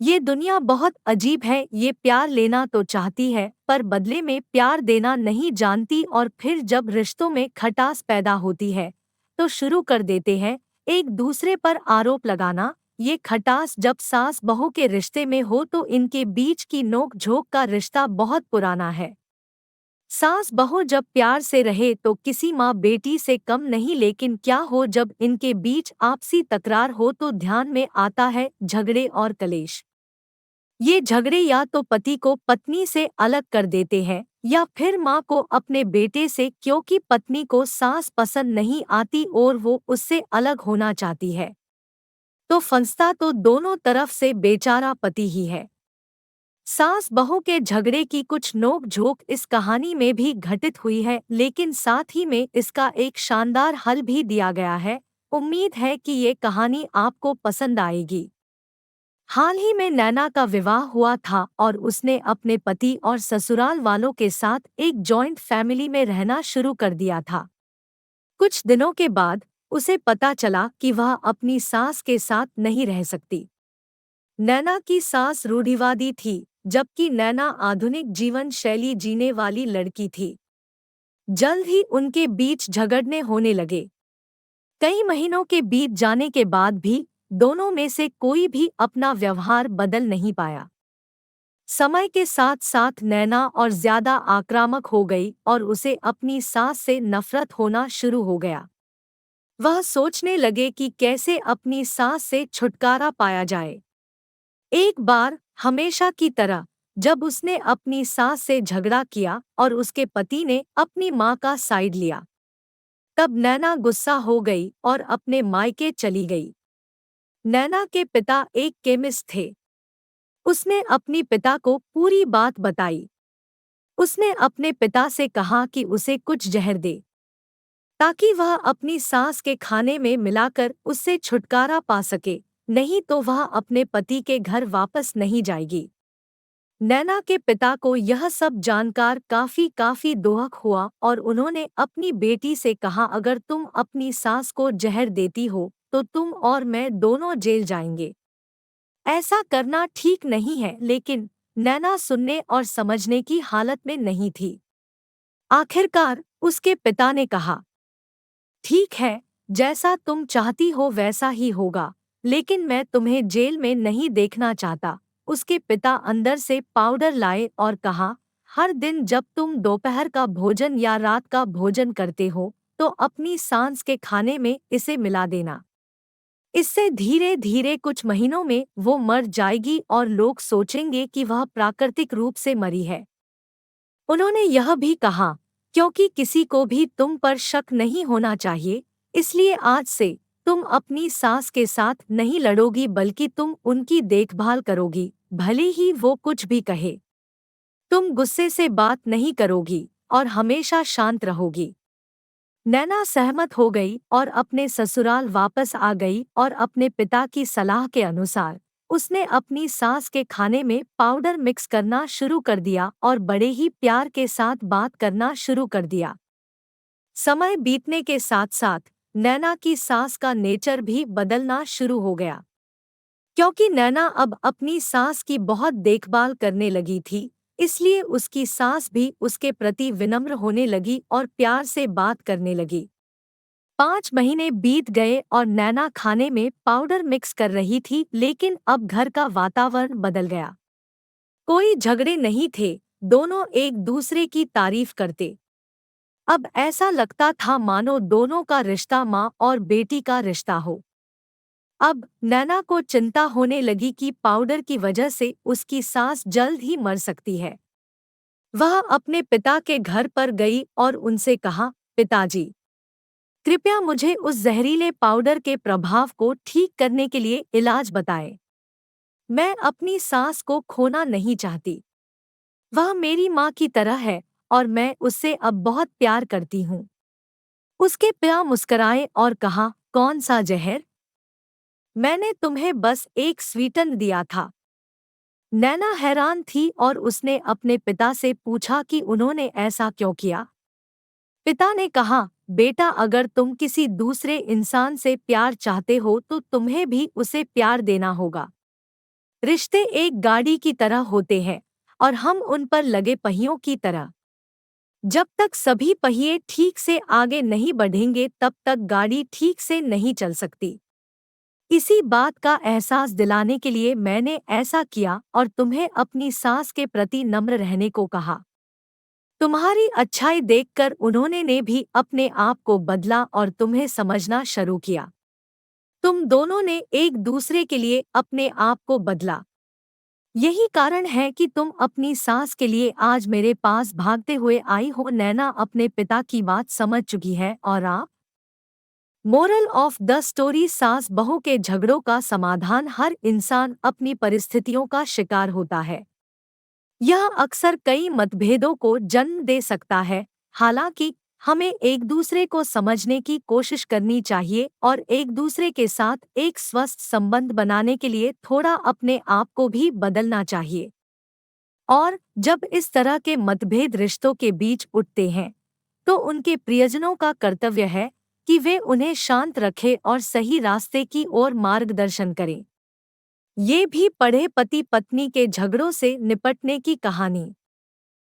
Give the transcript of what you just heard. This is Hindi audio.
ये दुनिया बहुत अजीब है। ये प्यार लेना तो चाहती है पर बदले में प्यार देना नहीं जानती, और फिर जब रिश्तों में खटास पैदा होती है तो शुरू कर देते हैं एक दूसरे पर आरोप लगाना। ये खटास जब सास बहू के रिश्ते में हो तो इनके बीच की नोक झोंक का रिश्ता बहुत पुराना है। सास बहू जब प्यार से रहे तो किसी माँ बेटी से कम नहीं, लेकिन क्या हो जब इनके बीच आपसी तकरार हो तो ध्यान में आता है झगड़े और कलेश। ये झगड़े या तो पति को पत्नी से अलग कर देते हैं या फिर माँ को अपने बेटे से, क्योंकि पत्नी को सास पसंद नहीं आती और वो उससे अलग होना चाहती है। तो फंसता तो दोनों तरफ से बेचारा पति ही है। सास बहू के झगड़े की कुछ नोक झोंक इस कहानी में भी घटित हुई है, लेकिन साथ ही में इसका एक शानदार हल भी दिया गया है। उम्मीद है कि ये कहानी आपको पसंद आएगी। हाल ही में नैना का विवाह हुआ था और उसने अपने पति और ससुराल वालों के साथ एक जॉइंट फैमिली में रहना शुरू कर दिया था। कुछ दिनों के बाद उसे पता चला कि वह अपनी सास के साथ नहीं रह सकती। नैना की सास रूढ़िवादी थी, जबकि नैना आधुनिक जीवन शैली जीने वाली लड़की थी। जल्द ही उनके बीच झगड़ने होने लगे। कई महीनों के बीत जाने के बाद भी दोनों में से कोई भी अपना व्यवहार बदल नहीं पाया। समय के साथ साथ नैना और ज्यादा आक्रामक हो गई और उसे अपनी सास से नफरत होना शुरू हो गया। वह सोचने लगे कि कैसे अपनी सास से छुटकारा पाया जाए। एक बार हमेशा की तरह जब उसने अपनी सास से झगड़ा किया और उसके पति ने अपनी माँ का साइड लिया, तब नैना गुस्सा हो गई और अपने मायके चली गई। नैना के पिता एक केमिस्ट थे। उसने अपनी पिता को पूरी बात बताई। उसने अपने पिता से कहा कि उसे कुछ जहर दे ताकि वह अपनी सास के खाने में मिलाकर उससे छुटकारा पा सके, नहीं तो वह अपने पति के घर वापस नहीं जाएगी। नैना के पिता को यह सब जानकर काफी दुख हुआ और उन्होंने अपनी बेटी से कहा, अगर तुम अपनी सास को जहर देती हो तो तुम और मैं दोनों जेल जाएंगे। ऐसा करना ठीक नहीं है, लेकिन नैना सुनने और समझने की हालत में नहीं थी। आखिरकार उसके पिता ने कहा, ठीक है, जैसा तुम चाहती हो वैसा ही होगा, लेकिन मैं तुम्हें जेल में नहीं देखना चाहता। उसके पिता अंदर से पाउडर लाए और कहा, हर दिन जब तुम दोपहर का भोजन या रात का भोजन करते हो तो अपनी सांस के खाने में इसे मिला देना। इससे धीरे धीरे कुछ महीनों में वो मर जाएगी और लोग सोचेंगे कि वह प्राकृतिक रूप से मरी है। उन्होंने यह भी कहा, क्योंकि किसी को भी तुम पर शक नहीं होना चाहिए, इसलिए आज से तुम अपनी सास के साथ नहीं लड़ोगी बल्कि तुम उनकी देखभाल करोगी, भले ही वो कुछ भी कहे। तुम गुस्से से बात नहीं करोगी और हमेशा शांत रहोगी। नैना सहमत हो गई और अपने ससुराल वापस आ गई और अपने पिता की सलाह के अनुसार उसने अपनी सास के खाने में पाउडर मिक्स करना शुरू कर दिया और बड़े ही प्यार के साथ बात करना शुरू कर दिया। समय बीतने के साथ साथ नैना की सास का नेचर भी बदलना शुरू हो गया। क्योंकि नैना अब अपनी सास की बहुत देखभाल करने लगी थी, इसलिए उसकी सास भी उसके प्रति विनम्र होने लगी और प्यार से बात करने लगी। 5 महीने बीत गए और नैना खाने में पाउडर मिक्स कर रही थी, लेकिन अब घर का वातावरण बदल गया। कोई झगड़े नहीं थे, दोनों एक दूसरे की तारीफ करते। अब ऐसा लगता था मानो दोनों का रिश्ता माँ और बेटी का रिश्ता हो। अब नैना को चिंता होने लगी कि पाउडर की वजह से उसकी सास जल्द ही मर सकती है। वह अपने पिता के घर पर गई और उनसे कहा, पिताजी, कृपया मुझे उस जहरीले पाउडर के प्रभाव को ठीक करने के लिए इलाज बताएं। मैं अपनी सास को खोना नहीं चाहती। वह मेरी माँ की तरह है और मैं उससे अब बहुत प्यार करती हूँ। उसके पिता मुस्कराए और कहा, कौन सा जहर? मैंने तुम्हें बस एक स्वीटन दिया था। नैना हैरान थी और उसने अपने पिता से पूछा कि उन्होंने ऐसा क्यों किया। पिता ने कहा, बेटा, अगर तुम किसी दूसरे इंसान से प्यार चाहते हो तो तुम्हें भी उसे प्यार देना होगा। रिश्ते एक गाड़ी की तरह होते हैं और हम उन पर लगे पहियों की तरह। जब तक सभी पहिए ठीक से आगे नहीं बढ़ेंगे तब तक गाड़ी ठीक से नहीं चल सकती। इसी बात का एहसास दिलाने के लिए मैंने ऐसा किया और तुम्हें अपनी सास के प्रति नम्र रहने को कहा। तुम्हारी अच्छाई देखकर उन्होंने ने भी अपने आप को बदला और तुम्हें समझना शुरू किया। तुम दोनों ने एक दूसरे के लिए अपने आप को बदला। यही कारण है कि तुम अपनी सास के लिए आज मेरे पास भागते हुए आई हो। नैना अपने पिता की बात समझ चुकी है और आप। मोरल ऑफ द स्टोरी, सास बहू के झगड़ों का समाधान। हर इंसान अपनी परिस्थितियों का शिकार होता है। यह अक्सर कई मतभेदों को जन्म दे सकता है। हालांकि हमें एक दूसरे को समझने की कोशिश करनी चाहिए और एक दूसरे के साथ एक स्वस्थ संबंध बनाने के लिए थोड़ा अपने आप को भी बदलना चाहिए। और जब इस तरह के मतभेद रिश्तों के बीच उठते हैं तो उनके प्रियजनों का कर्तव्य है कि वे उन्हें शांत रखें और सही रास्ते की ओर मार्गदर्शन करें। ये भी पढ़े पति पत्नी के झगड़ों से निपटने की कहानी।